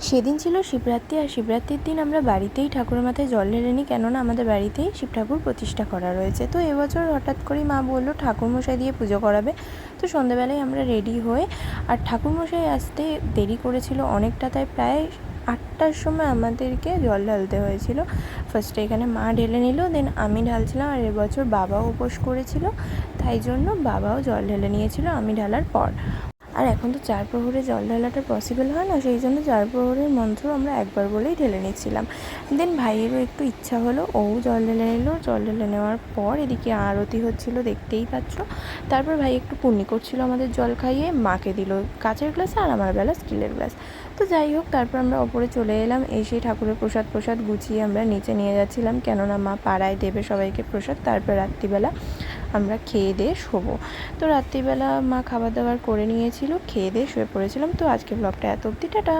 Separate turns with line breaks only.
সেদিন ছিল শিবরাত্রি, আর শিবরাত্রির দিন আমরা বাড়িতেই ঠাকুরের মাথায় জল ঢেলে নিই, কেননা আমাদের বাড়িতেই শিব ঠাকুর প্রতিষ্ঠা করা রয়েছে। তো এবছর হঠাৎ করেই মা বললো ঠাকুরমশাই দিয়ে পুজো করাবে। তো সন্ধ্যেবেলায় আমরা রেডি হয়ে, আর ঠাকুরমশাই আসতে দেরি করেছিল অনেকটা, তাই প্রায় 8টার সময় আমাদেরকে জল ঢালতে হয়েছিল। ফার্স্টে এখানে মা ঢেলে নিল, দেন আমি ঢালছিলাম, আর এবছর বাবাও উপোস করেছিল, তাই জন্য বাবাও জল ঢেলে নিয়েছিল আমি ঢালার পর। আর এখন তো 4 প্রহরে জল ঢালাটা পসিবল হয় না, সেই জন্য 4 প্রহরের মন্ত্র আমরা একবার বলেই ঢেলে নিচ্ছিলাম। দেন ভাইয়েরও একটু ইচ্ছা হলো, ও জল ঢেলে নিল। জল ঢেলে নেওয়ার পর এদিকে আরতি হচ্ছিলো, দেখতেই পাচ্ছ। তারপর ভাই একটু পুণ্যি করছিল আমাদের জল খাইয়ে, মাকে দিল কাচের গ্লাসে, আর আমার বেলা স্টিলের গ্লাস। তো যাই হোক, তারপর আমরা ওপরে চলে এলাম। এসে ঠাকুরের প্রসাদ গুছিয়ে আমরা নিচে নিয়ে যাচ্ছিলাম, কেননা মা পাড়ায় দেবে সবাইকে প্রসাদ। তারপর রাত্রিবেলা আমরা খেয়ে দিয়ে শোবো। তো রাত্রিবেলা মা খাবার দাবার করে নিয়েছিল, খেয়ে দিয়ে শুয়ে পড়েছিলাম। তো আজকে ব্লগটা এত অবধি, টাটা।